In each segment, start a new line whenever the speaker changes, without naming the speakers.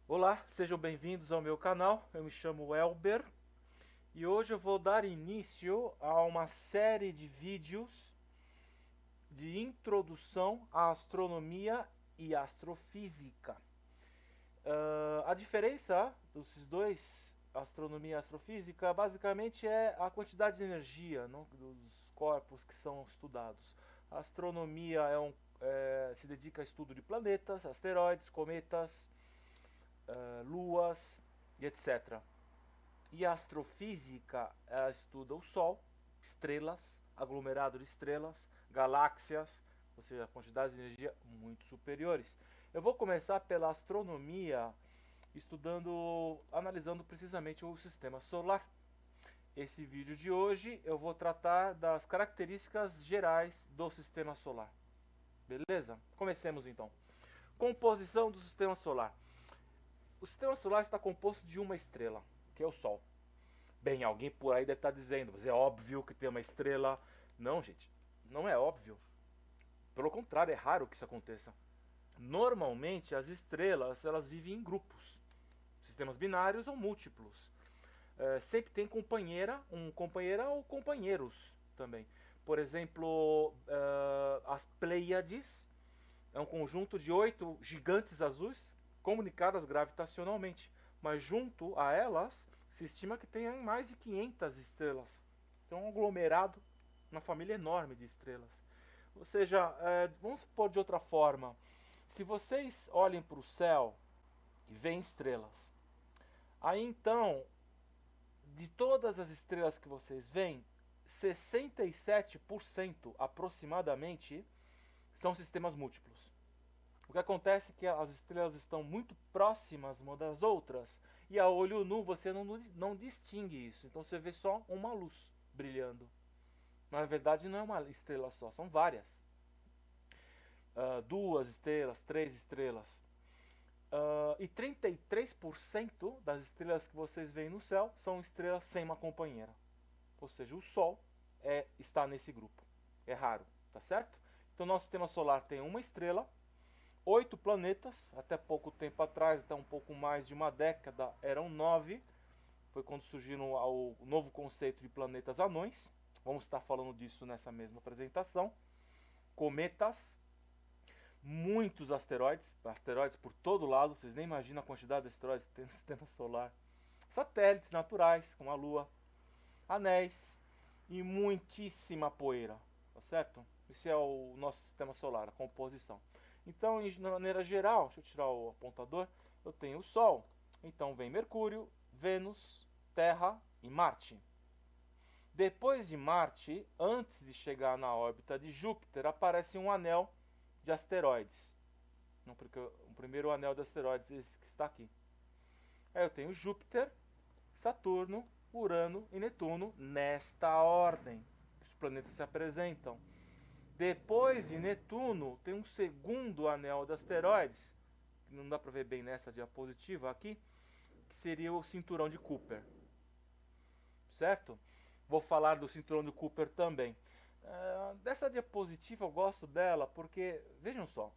Olá, sejam bem-vindos ao meu canal. Eu me chamo Elber e hoje eu vou dar início a uma série de vídeos de introdução à astronomia e astrofísica. A diferença desses dois, astronomia e astrofísica, basicamente é a quantidade de energia, não, dos corpos que são estudados. A astronomia se dedica ao estudo de planetas, asteroides, cometas, luas e etc. E a astrofísica estuda o Sol, estrelas, aglomerado de estrelas, galáxias, ou seja, quantidades de energia muito superiores. Eu vou começar pela astronomia, analisando precisamente o sistema solar. Esse vídeo de hoje eu vou tratar das características gerais do sistema solar. Beleza? Comecemos então. Composição do sistema solar. O sistema solar está composto de uma estrela, que é o Sol. Bem, alguém por aí deve estar dizendo, mas é óbvio que tem uma estrela. Não, gente, não é óbvio. Pelo contrário, é raro que isso aconteça. Normalmente, as estrelas elas vivem em grupos, sistemas binários ou múltiplos. Sempre tem companheira ou companheiros também. Por exemplo, as Pleiades é um conjunto de 8 gigantes azuis comunicadas gravitacionalmente, mas junto a elas se estima que tenha mais de 500 estrelas. Então, um aglomerado, uma família enorme de estrelas. Ou seja, vamos supor de outra forma: se vocês olhem para o céu e veem estrelas, aí então, de todas as estrelas que vocês veem, 67% aproximadamente são sistemas múltiplos. O que acontece é que as estrelas estão muito próximas umas das outras e a olho nu você não distingue isso. Então você vê só uma luz brilhando. Mas na verdade não é uma estrela só, são várias. 2 estrelas, 3 estrelas. E 33% das estrelas que vocês veem no céu são estrelas sem uma companheira. Ou seja, o Sol está nesse grupo. É raro, tá certo? Então nosso sistema solar tem uma estrela, 8 planetas, até pouco tempo atrás, até um pouco mais de uma década, eram 9. Foi quando surgiu o novo conceito de planetas anões. Vamos estar falando disso nessa mesma apresentação. Cometas, muitos asteroides por todo lado, vocês nem imaginam a quantidade de asteroides que tem no sistema solar. Satélites naturais, como a Lua, anéis e muitíssima poeira, tá certo? Esse é o nosso sistema solar, a composição. Então, de maneira geral, deixa eu tirar o apontador, eu tenho o Sol, então vem Mercúrio, Vênus, Terra e Marte. Depois de Marte, antes de chegar na órbita de Júpiter, aparece um anel de asteroides. Não, porque o primeiro anel de asteroides é esse que está aqui. Aí eu tenho Júpiter, Saturno, Urano e Netuno nesta ordem que os planetas se apresentam. Depois de Netuno, tem um segundo anel de asteroides, que não dá para ver bem nessa diapositiva aqui, que seria o cinturão de Kuiper. Certo? Vou falar do cinturão de Kuiper também. Dessa diapositiva eu gosto dela porque, vejam só,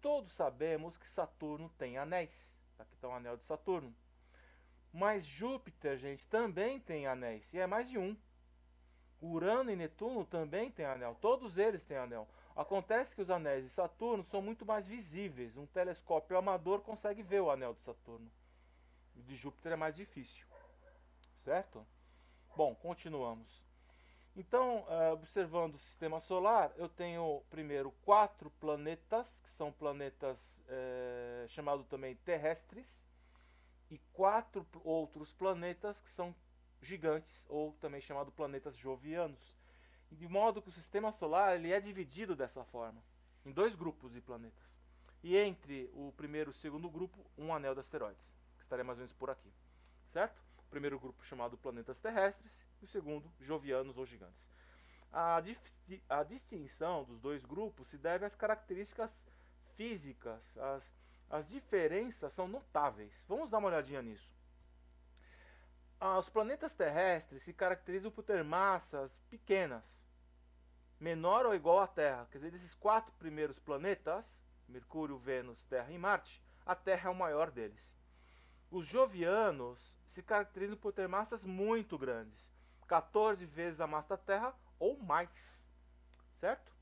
todos sabemos que Saturno tem anéis. Aqui está o anel de Saturno. Mas Júpiter, gente, também tem anéis, e é mais de um. Urano e Netuno também têm anel, todos eles têm anel. Acontece que os anéis de Saturno são muito mais visíveis, um telescópio amador consegue ver o anel de Saturno. O de Júpiter é mais difícil, certo? Bom, continuamos. Então, observando o sistema solar, eu tenho primeiro 4 planetas, que são planetas chamados também terrestres, e 4 outros planetas que são gigantes, ou também chamados planetas jovianos. De modo que o sistema solar ele é dividido dessa forma, em 2 grupos de planetas. E entre o primeiro e o segundo grupo, um anel de asteroides, que estaria mais ou menos por aqui. Certo? O primeiro grupo chamado planetas terrestres, e o segundo, jovianos ou gigantes. A distinção dos 2 grupos se deve às características físicas. As diferenças são notáveis. Vamos dar uma olhadinha nisso. Os planetas terrestres se caracterizam por ter massas pequenas, menor ou igual à Terra. Quer dizer, desses 4 primeiros planetas, Mercúrio, Vênus, Terra e Marte, a Terra é o maior deles. Os jovianos se caracterizam por ter massas muito grandes, 14 vezes a massa da Terra ou mais, certo?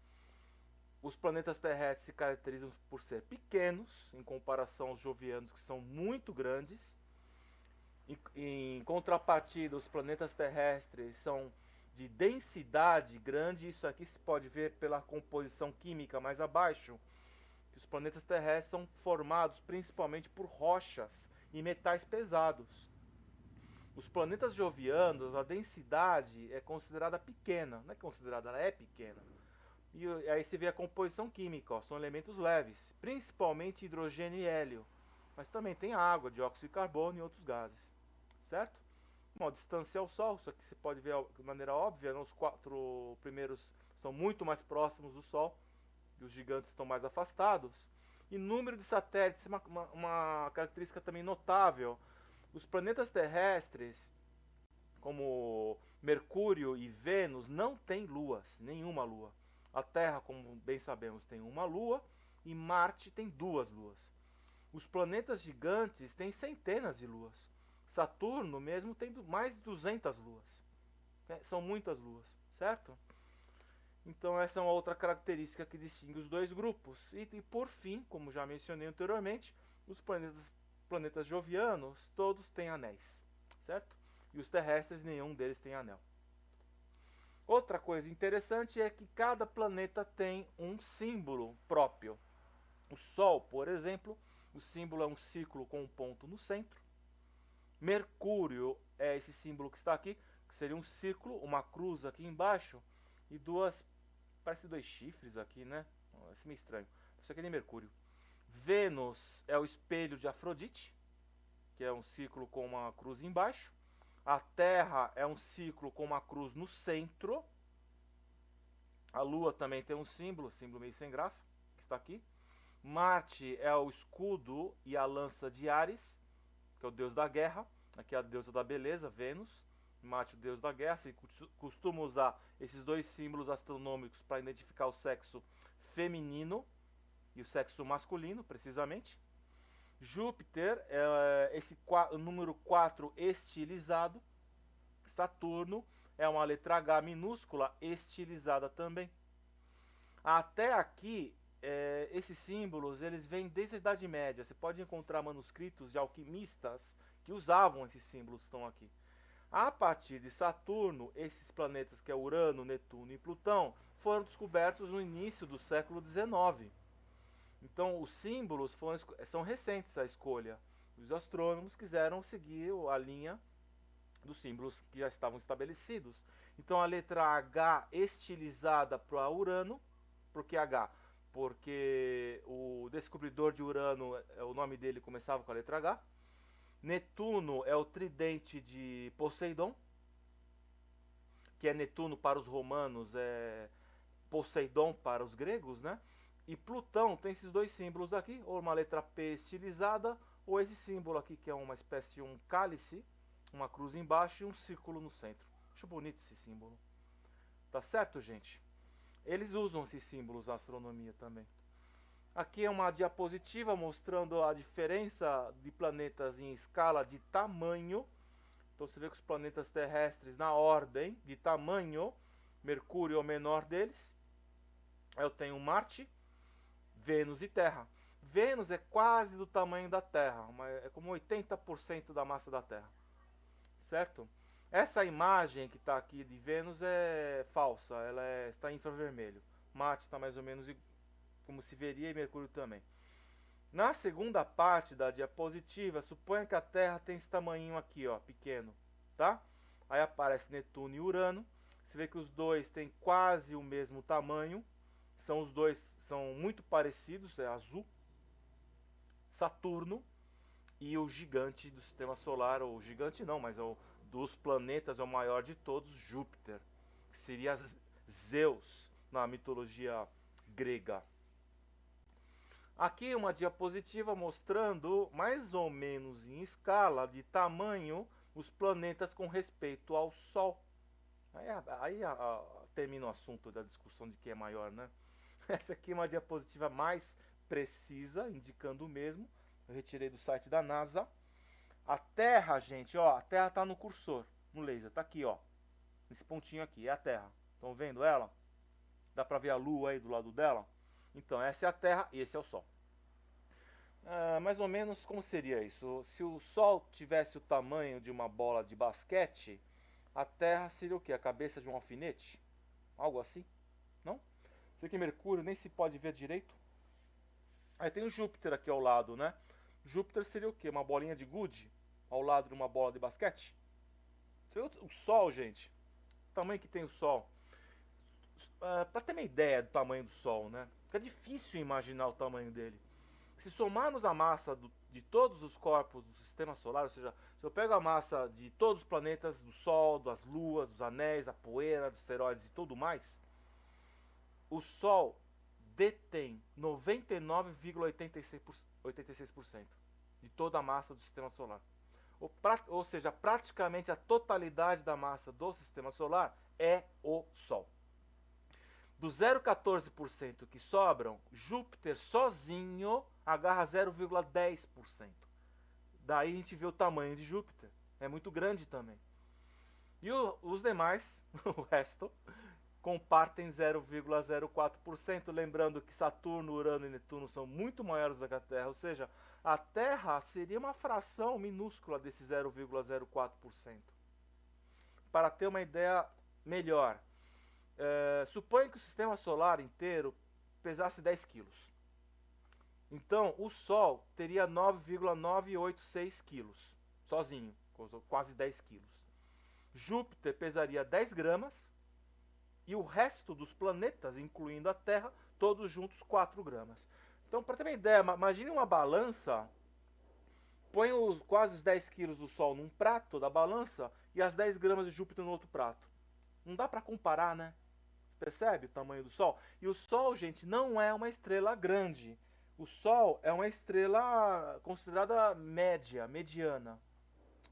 Os planetas terrestres se caracterizam por ser pequenos, em comparação aos jovianos, que são muito grandes. Em contrapartida, os planetas terrestres são de densidade grande. Isso aqui se pode ver pela composição química mais abaixo. Que os planetas terrestres são formados principalmente por rochas e metais pesados. Os planetas jovianos, a densidade é considerada pequena. Não é considerada, ela é pequena. E aí você vê a composição química, ó, são elementos leves, principalmente hidrogênio e hélio. Mas também tem água, dióxido de carbono e outros gases. Certo? Bom, distância ao Sol, isso aqui você pode ver de maneira óbvia, né? Os 4 primeiros estão muito mais próximos do Sol e os gigantes estão mais afastados. E número de satélites é uma característica também notável. Os planetas terrestres, como Mercúrio e Vênus, não têm luas, nenhuma lua. A Terra, como bem sabemos, tem uma lua e Marte tem 2 luas. Os planetas gigantes têm centenas de luas. Saturno mesmo tem mais de 200 luas. São muitas luas, certo? Então essa é uma outra característica que distingue os dois grupos. E por fim, como já mencionei anteriormente, os planetas jovianos todos têm anéis, certo? E os terrestres, nenhum deles tem anel. Outra coisa interessante é que cada planeta tem um símbolo próprio. O Sol, por exemplo, o símbolo é um círculo com um ponto no centro. Mercúrio é esse símbolo que está aqui, que seria um círculo, uma cruz aqui embaixo e parece 2 chifres aqui, né? Isso é meio estranho. Isso aqui é Mercúrio. Vênus é o espelho de Afrodite, que é um círculo com uma cruz embaixo. A Terra é um círculo com uma cruz no centro. A Lua também tem um símbolo meio sem graça, que está aqui. Marte é o escudo e a lança de Ares, que é o deus da guerra. Aqui é a deusa da beleza, Vênus. Marte, o deus da guerra. Se costuma usar esses 2 símbolos astronômicos para identificar o sexo feminino e o sexo masculino, precisamente. Júpiter é o número 4 estilizado. Saturno é uma letra H minúscula estilizada também. Até aqui, esses símbolos eles vêm desde a Idade Média. Você pode encontrar manuscritos de alquimistas que usavam esses símbolos que estão aqui. A partir de Saturno, esses planetas que é Urano, Netuno e Plutão foram descobertos no início do século XIX. Então os símbolos são recentes a escolha. Os astrônomos quiseram seguir a linha dos símbolos que já estavam estabelecidos. Então a letra H estilizada para Urano. Por que H? Porque o descobridor de Urano, o nome dele começava com a letra H. Netuno é o tridente de Poseidon, que é Netuno para os romanos, é Poseidon para os gregos, né? E Plutão tem esses 2 símbolos aqui, ou uma letra P estilizada, ou esse símbolo aqui que é uma espécie de um cálice, uma cruz embaixo e um círculo no centro. Acho bonito esse símbolo. Tá certo, gente? Eles usam esses símbolos na astronomia também. Aqui é uma diapositiva mostrando a diferença de planetas em escala de tamanho. Então você vê que os planetas terrestres na ordem de tamanho, Mercúrio é o menor deles. Eu tenho Marte, Vênus e Terra. Vênus é quase do tamanho da Terra, é como 80% da massa da Terra. Certo? Essa imagem que está aqui de Vênus é falsa, ela está em infravermelho. Marte está mais ou menos como se veria e Mercúrio também. Na segunda parte da diapositiva, suponha que a Terra tem esse tamanho aqui, ó, pequeno, tá? Aí aparece Netuno e Urano. Você vê que os 2 têm quase o mesmo tamanho. Os 2 são muito parecidos, é azul. Saturno e o gigante do sistema solar, ou gigante não, mas dos planetas é o maior de todos, Júpiter, que seria Zeus na mitologia grega. Aqui uma diapositiva mostrando mais ou menos em escala de tamanho os planetas com respeito ao Sol. Aí termina o assunto da discussão de quem é maior, né? Essa aqui é uma diapositiva mais precisa, indicando o mesmo. Eu retirei do site da NASA. A Terra, gente, ó, a Terra está no cursor, no laser, tá aqui, ó. Nesse pontinho aqui, é a Terra. Estão vendo ela? Dá para ver a Lua aí do lado dela? Então, essa é a Terra e esse é o Sol. Mais ou menos como seria isso? Se o Sol tivesse o tamanho de uma bola de basquete, a Terra seria o quê? A cabeça de um alfinete? Algo assim? Não? Sei que Mercúrio nem se pode ver direito. Aí tem o Júpiter aqui ao lado, né? Júpiter seria o quê? Uma bolinha de gude ao lado de uma bola de basquete? O Sol, gente. O tamanho que tem o Sol. Para ter uma ideia do tamanho do Sol, né? Fica difícil imaginar o tamanho dele. Se somarmos a massa de todos os corpos do sistema solar, ou seja, se eu pego a massa de todos os planetas, do Sol, das luas, dos anéis, da poeira, dos asteroides e tudo mais, o Sol detém 99,86% de toda a massa do sistema solar. Ou seja, praticamente a totalidade da massa do sistema solar é o Sol. Dos 0,14% que sobram, Júpiter sozinho agarra 0,10%. Daí a gente vê o tamanho de Júpiter. É muito grande também. E os demais, o resto, compartem 0,04%. Lembrando que Saturno, Urano e Netuno são muito maiores do que a Terra. Ou seja, a Terra seria uma fração minúscula desse 0,04%. Para ter uma ideia melhor, suponha que o sistema solar inteiro pesasse 10 quilos. Então, o Sol teria 9,986 quilos, sozinho, quase 10 quilos. Júpiter pesaria 10 gramas e o resto dos planetas, incluindo a Terra, todos juntos 4 gramas. Então, para ter uma ideia, imagine uma balança, põe quase os 10 quilos do Sol num prato da balança e as 10 gramas de Júpiter no outro prato. Não dá para comparar, né? Percebe o tamanho do Sol? E o Sol, gente, não é uma estrela grande. O Sol é uma estrela considerada média, mediana,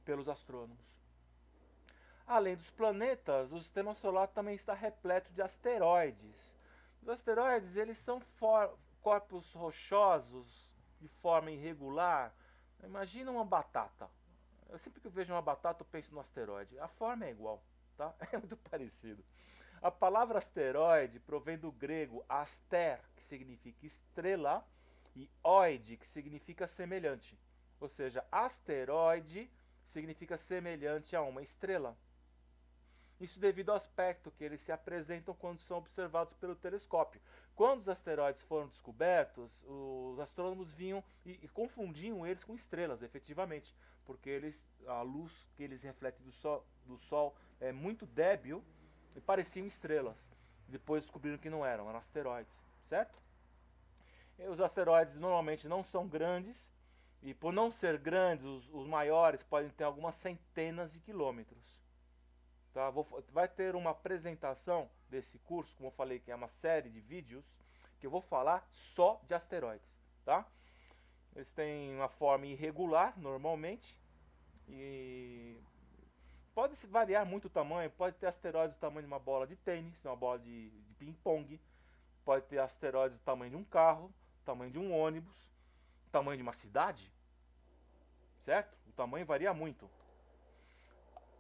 pelos astrônomos. Além dos planetas, o sistema solar também está repleto de asteroides. Os asteroides, eles são corpos rochosos de forma irregular. Imagina uma batata. Eu sempre que vejo uma batata, eu penso no asteroide. A forma é igual, tá? É muito parecido. A palavra asteroide provém do grego aster, que significa estrela, e oide, que significa semelhante. Ou seja, asteroide significa semelhante a uma estrela. Isso devido ao aspecto que eles se apresentam quando são observados pelo telescópio. Quando os asteroides foram descobertos, os astrônomos vinham e confundiam eles com estrelas, efetivamente, porque a luz que eles refletem do Sol é muito débil e pareciam estrelas. Depois descobriram que não eram asteroides, certo? E os asteroides normalmente não são grandes, e por não ser grandes, os maiores podem ter algumas centenas de quilômetros. Tá? Vai ter uma apresentação desse curso, como eu falei, que é uma série de vídeos, que eu vou falar só de asteroides. Tá? Eles têm uma forma irregular, normalmente, e pode variar muito o tamanho. Pode ter asteroides do tamanho de uma bola de tênis, uma bola de ping-pong. Pode ter asteroides do tamanho de um carro, do tamanho de um ônibus, do tamanho de uma cidade. Certo? O tamanho varia muito.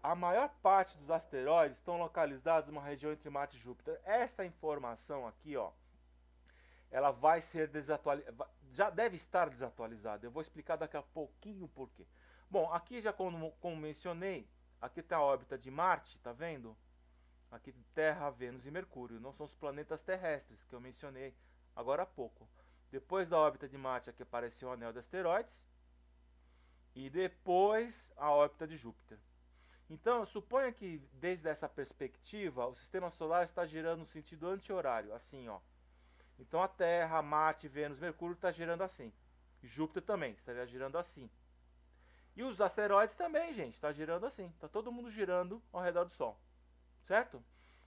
A maior parte dos asteroides estão localizados numa região entre Marte e Júpiter. Esta informação aqui, ó, ela vai ser desatualizada, já deve estar desatualizada. Eu vou explicar daqui a pouquinho o porquê. Bom, aqui já como mencionei, aqui está a órbita de Marte, tá vendo? Aqui Terra, Vênus e Mercúrio, não são os planetas terrestres que eu mencionei agora há pouco. Depois da órbita de Marte aqui apareceu o anel de asteroides e depois a órbita de Júpiter. Então, suponha que desde essa perspectiva o sistema solar está girando no sentido anti-horário, assim, ó. Então a Terra, Marte, Vênus, Mercúrio está girando assim. Júpiter também estaria girando assim. E os asteroides também, gente, está girando assim. Está todo mundo girando ao redor do Sol. Certo?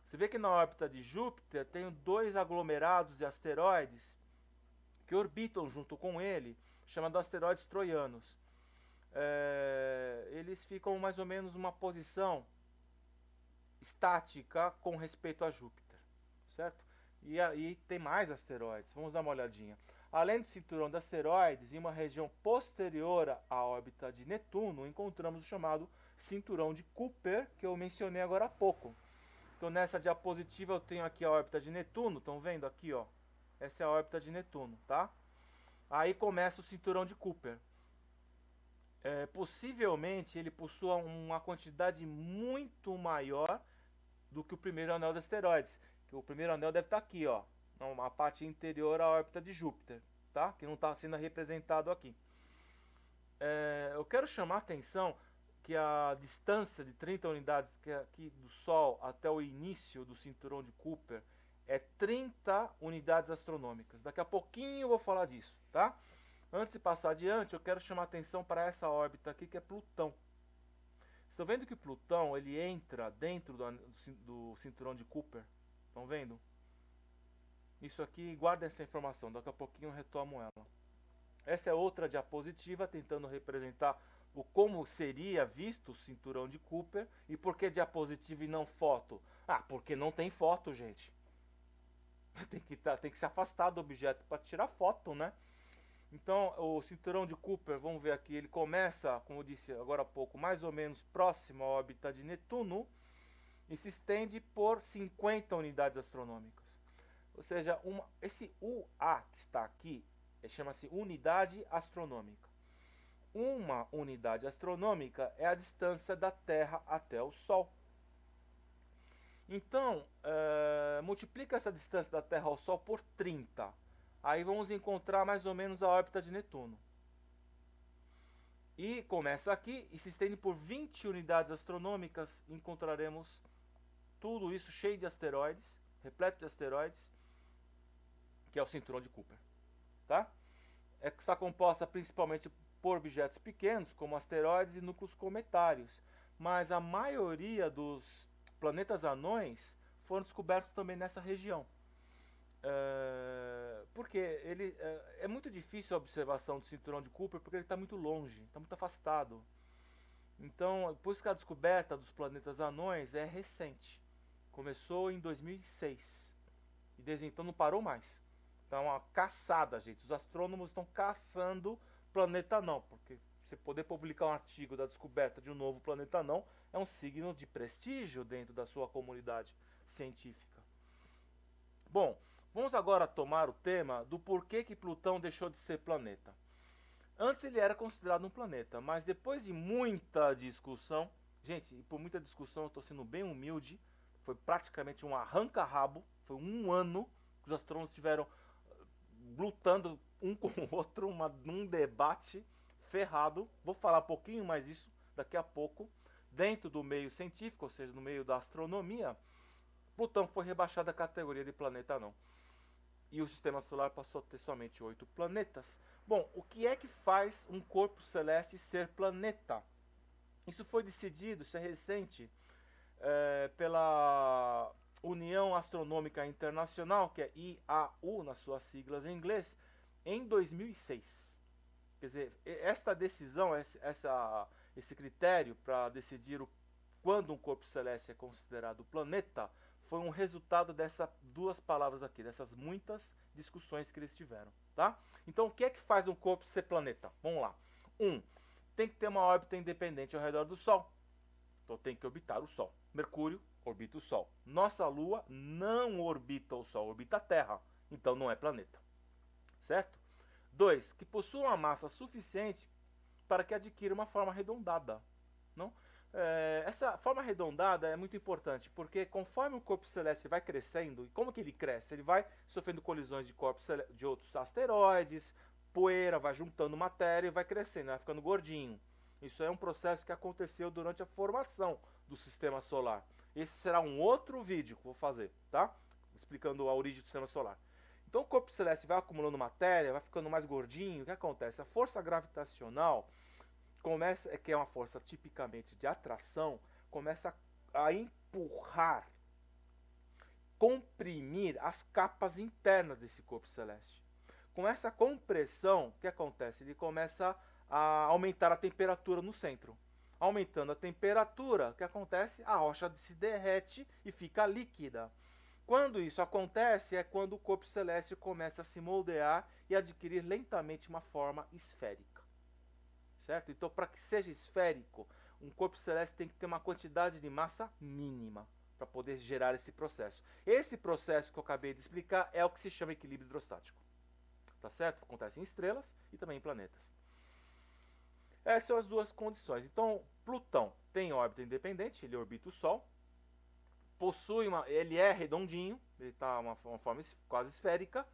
Você vê que na órbita de Júpiter tem dois aglomerados de asteroides que orbitam junto com ele, chamados asteroides troianos. Eles ficam mais ou menos numa posição estática com respeito a Júpiter, certo? E aí tem mais asteroides, vamos dar uma olhadinha. Além do cinturão de asteroides, em uma região posterior à órbita de Netuno, encontramos o chamado cinturão de Kuiper, que eu mencionei agora há pouco. Então nessa diapositiva eu tenho aqui a órbita de Netuno, estão vendo aqui, ó? Essa é a órbita de Netuno, tá? Aí começa o cinturão de Kuiper. Possivelmente ele possua uma quantidade muito maior do que o primeiro anel de asteroides. Que o primeiro anel deve estar aqui, ó, a parte interior à órbita de Júpiter, tá? Que não está sendo representado aqui. Eu quero chamar a atenção que a distância de 30 unidades que é aqui do Sol até o início do cinturão de Kuiper é 30 unidades astronômicas. Daqui a pouquinho eu vou falar disso, tá? Antes de passar adiante, eu quero chamar a atenção para essa órbita aqui que é Plutão. Estão vendo que Plutão ele entra dentro do cinturão de Kuiper? Estão vendo? Isso aqui, guarda essa informação, daqui a pouquinho eu retomo ela. Essa é outra diapositiva tentando representar o como seria visto o cinturão de Kuiper. E por que diapositiva e não foto? Ah, porque não tem foto, gente. Tem que se afastar do objeto para tirar foto, né? Então, o cinturão de Kuiper, vamos ver aqui, ele começa, como eu disse agora há pouco, mais ou menos próximo à órbita de Netuno e se estende por 50 unidades astronômicas. Ou seja, esse UA que está aqui chama-se unidade astronômica. Uma unidade astronômica é a distância da Terra até o Sol. Então, multiplica essa distância da Terra ao Sol por 30. Aí vamos encontrar mais ou menos a órbita de Netuno. E começa aqui e se estende por 20 unidades astronômicas. Encontraremos tudo isso cheio de asteroides, repleto de asteroides, que é o cinturão de Kuiper. Tá? Está composta principalmente por objetos pequenos, como asteroides e núcleos cometários. Mas a maioria dos planetas anões foram descobertos também nessa região. Porque ele é muito difícil a observação do cinturão de Kuiper porque ele está muito longe, está muito afastado. Então, por isso que a descoberta dos planetas anões é recente. Começou em 2006 e desde então não parou mais. Então é uma caçada, gente. Os astrônomos estão caçando planeta anão, porque você poder publicar um artigo da descoberta de um novo planeta anão é um signo de prestígio dentro da sua comunidade científica. Bom, vamos agora tomar o tema do porquê que Plutão deixou de ser planeta. Antes ele era considerado um planeta, mas depois de muita discussão, gente, e por muita discussão eu estou sendo bem humilde, foi praticamente um arranca-rabo, foi um ano que os astrônomos estiveram lutando um com o outro, num debate ferrado. Vou falar um pouquinho mais isso daqui a pouco. Dentro do meio científico, ou seja, no meio da astronomia, Plutão foi rebaixado à categoria de planeta anão. E o sistema solar passou a ter somente 8 planetas. Bom, o que é que faz um corpo celeste ser planeta? Isso foi decidido, isso é recente, pela União Astronômica Internacional, que é IAU nas suas siglas em inglês, em 2006. Quer dizer, esta decisão, esse critério para decidir quando um corpo celeste é considerado planeta, foi um resultado dessas duas palavras aqui, dessas muitas discussões que eles tiveram, tá? Então, o que é que faz um corpo ser planeta? Vamos lá. Tem que ter uma órbita independente ao redor do Sol. Então, tem que orbitar o Sol. Mercúrio orbita o Sol. Nossa Lua não orbita o Sol, orbita a Terra. Então, não é planeta. Certo? 2. Que possua uma massa suficiente para que adquira uma forma arredondada. Não? Essa forma arredondada é muito importante, porque conforme o corpo celeste vai crescendo, e como que ele cresce? Ele vai sofrendo colisões de outros asteroides, poeira, vai juntando matéria e vai crescendo, vai ficando gordinho. Isso é um processo que aconteceu durante a formação do sistema solar. Esse será um outro vídeo que eu vou fazer, tá? Explicando a origem do sistema solar. Então o corpo celeste vai acumulando matéria, vai ficando mais gordinho. O que acontece? A força gravitacional começa, que é uma força tipicamente de atração, começa a empurrar, comprimir as capas internas desse corpo celeste. Com essa compressão, o que acontece? Ele começa a aumentar a temperatura no centro. Aumentando a temperatura, o que acontece? A rocha se derrete e fica líquida. Quando isso acontece, é quando o corpo celeste começa a se moldear e adquirir lentamente uma forma esférica. Certo? Então, para que seja esférico, um corpo celeste tem que ter uma quantidade de massa mínima para poder gerar esse processo. Esse processo que eu acabei de explicar é o que se chama equilíbrio hidrostático. Tá certo? Acontece em estrelas e também em planetas. Essas são as duas condições. Então, Plutão tem órbita independente, ele orbita o Sol, ele é redondinho, ele está uma forma quase esférica.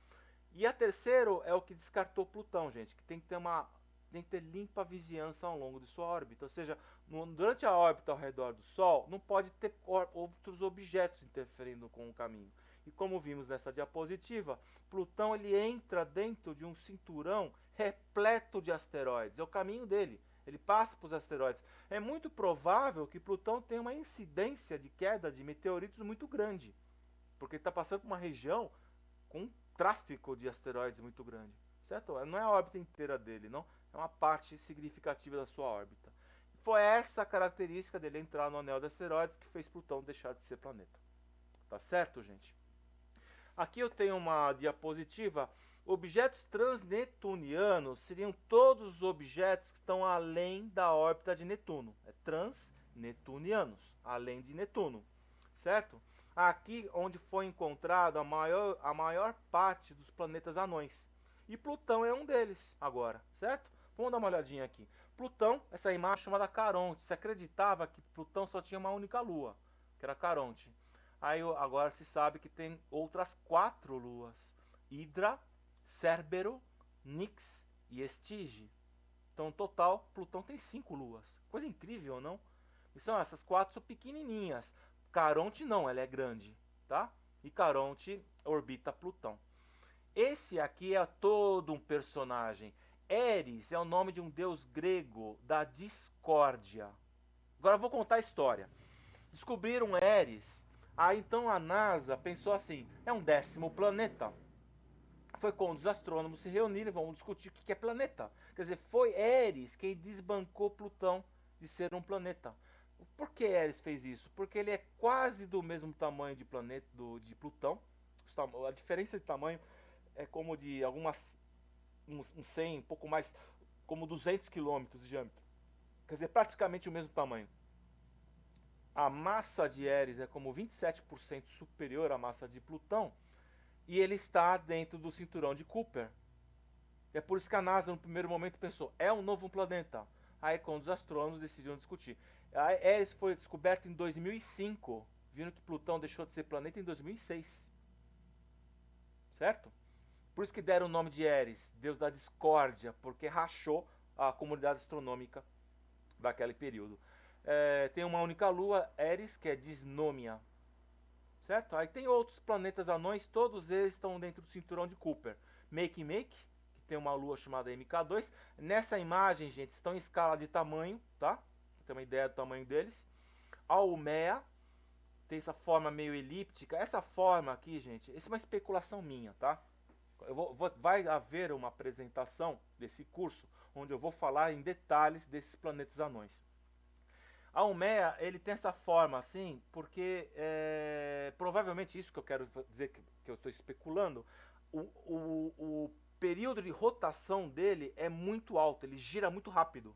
E a terceiro é o que descartou Plutão, gente, que tem que ter limpa vizinhança ao longo de sua órbita. Ou seja, durante a órbita ao redor do Sol, não pode ter outros objetos interferindo com o caminho. E como vimos nessa diapositiva, Plutão ele entra dentro de um cinturão repleto de asteroides. É o caminho dele. Ele passa para os asteroides. É muito provável que Plutão tenha uma incidência de queda de meteoritos muito grande, porque ele está passando por uma região com um tráfego de asteroides muito grande. Certo? Não é a órbita inteira dele, não. É uma parte significativa da sua órbita. Foi essa a característica dele entrar no anel de asteroides que fez Plutão deixar de ser planeta. Tá certo, gente? Aqui eu tenho uma diapositiva. Objetos transnetunianos seriam todos os objetos que estão além da órbita de Netuno. É transnetunianos, além de Netuno. Certo? Aqui onde foi encontrado a maior parte dos planetas anões. E Plutão é um deles agora, certo? Vamos dar uma olhadinha aqui. Plutão, essa imagem chamada Caronte. Se acreditava que Plutão só tinha uma única lua, que era Caronte. Aí agora se sabe que tem outras 4 luas. Hidra, Cérbero, Nix e Estige. Então, no total, Plutão tem 5 luas. Coisa incrível, não? E essas 4 são pequenininhas. Caronte não, ela é grande, tá? E Caronte orbita Plutão. Esse aqui é todo um personagem. Eris é o nome de um deus grego da discórdia. Agora eu vou contar a história. Descobriram Eris. Aí então a NASA pensou assim, é um 10º planeta. Foi quando os astrônomos se reuniram e vão discutir o que é planeta. Quer dizer, foi Eris quem desbancou Plutão de ser um planeta. Por que Eris fez isso? Porque ele é quase do mesmo tamanho de Plutão. A diferença de tamanho é como de uns 100, um pouco mais, como 200 quilômetros de diâmetro. Quer dizer, praticamente o mesmo tamanho. A massa de Eris é como 27% superior à massa de Plutão. E ele está dentro do cinturão de Kuiper. É por isso que a NASA, no primeiro momento, pensou, é um novo planeta. Aí, quando os astrônomos decidiram discutir. A Eris foi descoberto em 2005, viram que Plutão deixou de ser planeta em 2006. Certo? Por isso que deram o nome de Eris, deus da discórdia, porque rachou a comunidade astronômica daquele período. Tem uma única lua, Eris, que é Disnômia. Certo? Aí tem outros planetas anões, todos eles estão dentro do cinturão de Kuiper. Makemake, que tem uma lua chamada MK2. Nessa imagem, gente, estão em escala de tamanho, tá? Tem uma ideia do tamanho deles. Haumea tem essa forma meio elíptica. Essa forma aqui, gente, isso é uma especulação minha, tá? Vai haver uma apresentação desse curso onde eu vou falar em detalhes desses planetas anões. A Haumea, ele tem essa forma assim, porque provavelmente isso que eu quero dizer, que eu estou especulando, o período de rotação dele é muito alto, ele gira muito rápido.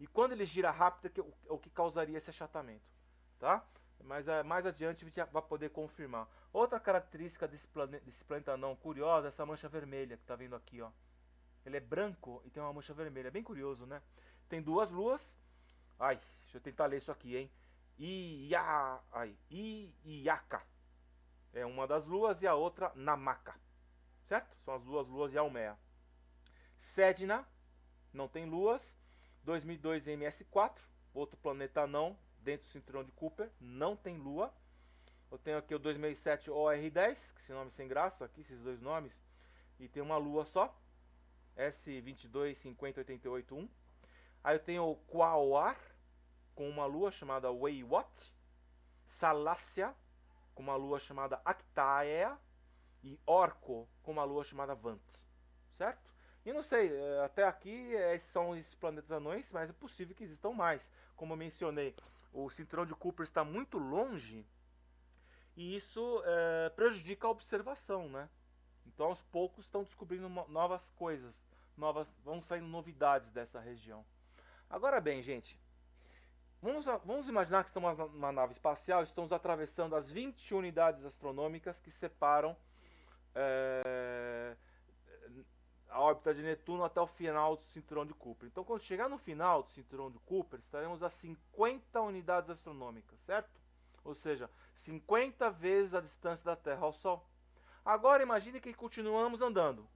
E quando ele gira rápido é o que causaria esse achatamento, tá? Mas mais adiante a gente vai poder confirmar. Outra característica desse planeta anão curiosa é essa mancha vermelha que está vendo aqui, ó. Ele é branco e tem uma mancha vermelha, é bem curioso, né? Tem 2 luas. Ai, deixa eu tentar ler isso aqui, hein? Iaka é uma das luas e a outra Namaka. Certo? São as 2 luas de Haumea. Sedna não tem luas. 2002 MS4, outro planeta anão dentro do cinturão de Kuiper, não tem lua. Eu tenho aqui o 2007 OR10, que esse nome sem graça aqui, esses 2 nomes, e tem uma lua só, S225088-1. Aí eu tenho o Quaoar, com uma lua chamada Weiwot, Salassia, com uma lua chamada Actaea, e Orco, com uma lua chamada Vant. Certo? E não sei, até aqui são esses planetas anões, mas é possível que existam mais. Como eu mencionei, o cinturão de Kuiper está muito longe e isso prejudica a observação, né? Então, aos poucos, estão descobrindo novas coisas, vão saindo novidades dessa região. Agora bem, gente, vamos imaginar que estamos numa nave espacial, estamos atravessando as 20 unidades astronômicas que separam é, a órbita de Netuno até o final do cinturão de Kuiper. Então, quando chegar no final do cinturão de Kuiper, estaremos a 50 unidades astronômicas, certo? Ou seja, 50 vezes a distância da Terra ao Sol. Agora imagine que continuamos andando.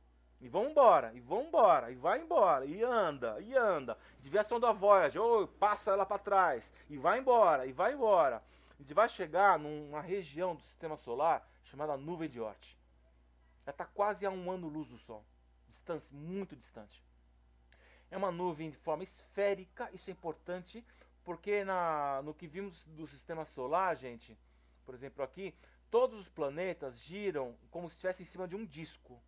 E vão embora, e vão embora, e vai embora, e anda, e anda. Desviação da Voyager, passa ela para trás, e vai embora, e vai embora. A gente vai chegar numa região do sistema solar chamada nuvem de Oort. Ela está quase a 1 ano-luz do Sol. Distância muito distante. É uma nuvem de forma esférica, isso é importante, porque no que vimos do sistema solar, gente, por exemplo aqui, todos os planetas giram como se estivesse em cima de um disco.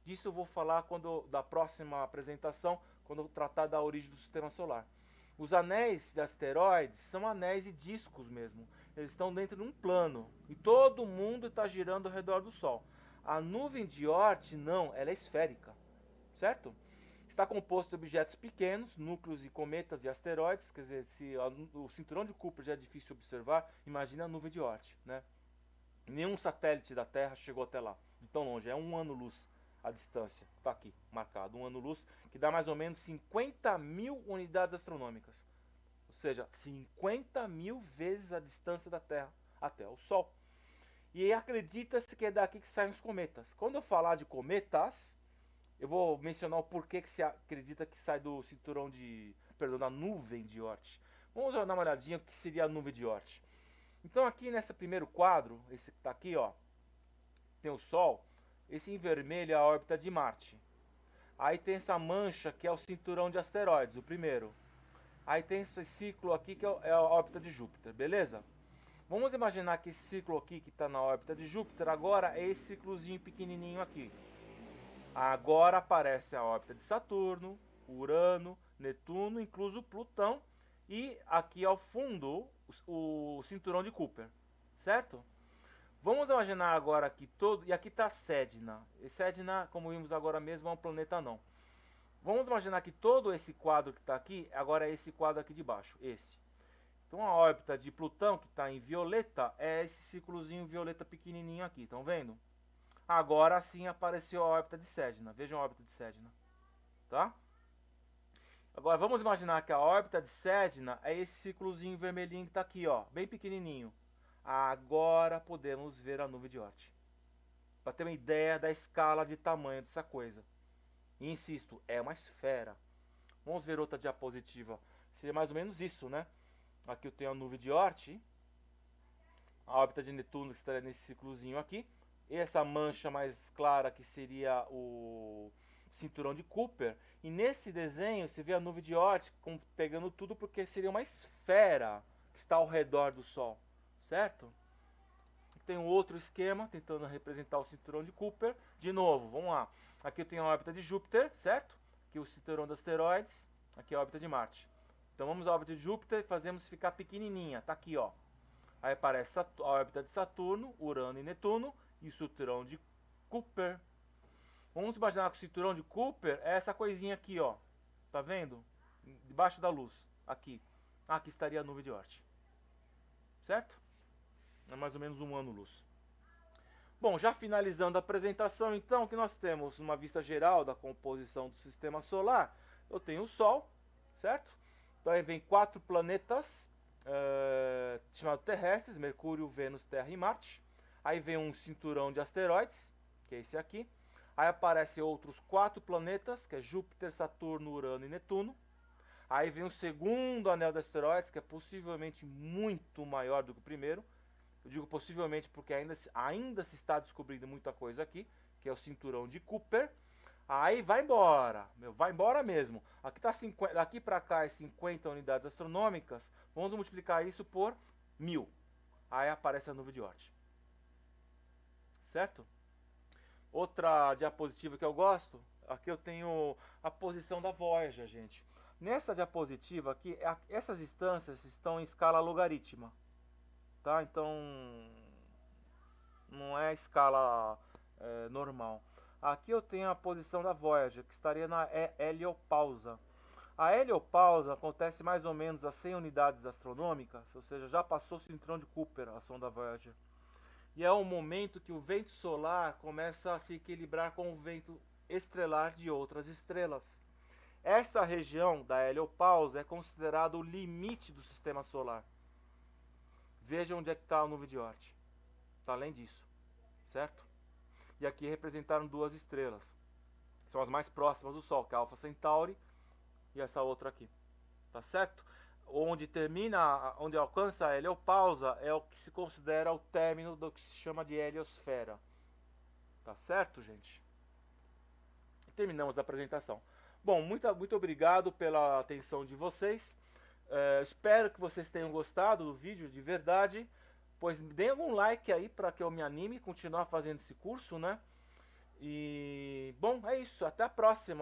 Disso eu vou falar da próxima apresentação, quando eu tratar da origem do sistema solar. Os anéis de asteroides são anéis e discos mesmo. Eles estão dentro de um plano e todo mundo está girando ao redor do Sol. A nuvem de Oort não, ela é esférica, certo? Está composto de objetos pequenos, núcleos e cometas e asteroides. Quer dizer, se o cinturão de Kuiper já é difícil observar, imagina a nuvem de Oort, né? Nenhum satélite da Terra chegou até lá, de tão longe, é 1 ano-luz a distância, está aqui marcado, 1 ano-luz, que dá mais ou menos 50 mil unidades astronômicas, ou seja, 50 mil vezes a distância da Terra até o Sol. E acredita-se que é daqui que saem os cometas. Quando eu falar de cometas, eu vou mencionar o porquê que se acredita que sai do cinturão da nuvem de Oort. Vamos dar uma olhadinha o que seria a nuvem de Oort. Então aqui nesse primeiro quadro, esse que está aqui, ó, tem o Sol. Esse em vermelho é a órbita de Marte. Aí tem essa mancha que é o cinturão de asteroides, o primeiro. Aí tem esse ciclo aqui que é a órbita de Júpiter, beleza? Vamos imaginar que esse ciclo aqui que está na órbita de Júpiter agora é esse ciclozinho pequenininho aqui. Agora aparece a órbita de Saturno, Urano, Netuno, incluso Plutão. E aqui ao fundo o cinturão de Kuiper, certo? Vamos imaginar agora que e aqui está Sedna. E Sedna, como vimos agora mesmo, é um planeta não. Vamos imaginar que todo esse quadro que está aqui, agora é esse quadro aqui de baixo, esse. Então a órbita de Plutão, que está em violeta, é esse círculozinho violeta pequenininho aqui, estão vendo? Agora sim apareceu a órbita de Sedna. Vejam a órbita de Sedna, tá? Agora vamos imaginar que a órbita de Sedna é esse círculozinho vermelhinho que está aqui, ó, bem pequenininho. Agora podemos ver a nuvem de Oort. Para ter uma ideia da escala de tamanho dessa coisa. E insisto, é uma esfera. Vamos ver outra diapositiva. Seria mais ou menos isso, né? Aqui eu tenho a nuvem de Oort. A órbita de Netuno que estaria nesse círculozinho aqui. E essa mancha mais clara que seria o cinturão de Kuiper. E nesse desenho você vê a nuvem de Oort pegando tudo porque seria uma esfera que está ao redor do Sol. Certo? Tem um outro esquema tentando representar o cinturão de Kuiper. De novo, vamos lá. Aqui eu tenho a órbita de Júpiter, certo? Aqui o cinturão de asteroides. Aqui a órbita de Marte. Então vamos à órbita de Júpiter e fazemos ficar pequenininha. Tá aqui, ó. Aí aparece a órbita de Saturno, Urano e Netuno. E o cinturão de Kuiper. Vamos imaginar que o cinturão de Kuiper é essa coisinha aqui, ó. Tá vendo? Debaixo da luz. Aqui. Aqui estaria a nuvem de Oort. Certo? É mais ou menos 1 ano-luz. Bom, já finalizando a apresentação, então, que nós temos uma vista geral da composição do sistema solar. Eu tenho o Sol, certo? Então aí vem 4 planetas chamados terrestres, Mercúrio, Vênus, Terra e Marte. Aí vem um cinturão de asteroides, que é esse aqui. Aí aparecem outros 4 planetas, que é Júpiter, Saturno, Urano e Netuno. Aí vem o segundo anel de asteroides, que é possivelmente muito maior do que o primeiro. Eu digo possivelmente porque ainda se está descobrindo muita coisa aqui, que é o cinturão de Kuiper. Aí vai embora, vai embora mesmo. Aqui tá daqui para cá é 50 unidades astronômicas. Vamos multiplicar isso por 1000. Aí aparece a nuvem de Oort. Certo? Outra diapositiva que eu gosto, aqui eu tenho a posição da Voyager, gente. Nessa diapositiva aqui, essas distâncias estão em escala logarítmica. Tá? Então não é a escala normal. Aqui eu tenho a posição da Voyager, que estaria na heliopausa. A heliopausa acontece mais ou menos a 100 unidades astronômicas, ou seja, já passou o cinturão de Kuiper, a sonda Voyager. E é um momento que o vento solar começa a se equilibrar com o vento estrelar de outras estrelas. Esta região da heliopausa é considerada o limite do sistema solar. Veja onde é que está a nuvem de Oort. Está além disso, certo? E aqui representaram duas estrelas. São as mais próximas do Sol, que é a Alpha Centauri e essa outra aqui. Tá certo? Onde termina, onde alcança a heliopausa é o que se considera o término do que se chama de heliosfera. Tá certo, gente? E terminamos a apresentação. Bom, muito obrigado pela atenção de vocês. Espero que vocês tenham gostado do vídeo de verdade. Pois deem algum like aí para que eu me anime a continuar fazendo esse curso, né? E, bom, é isso. Até a próxima.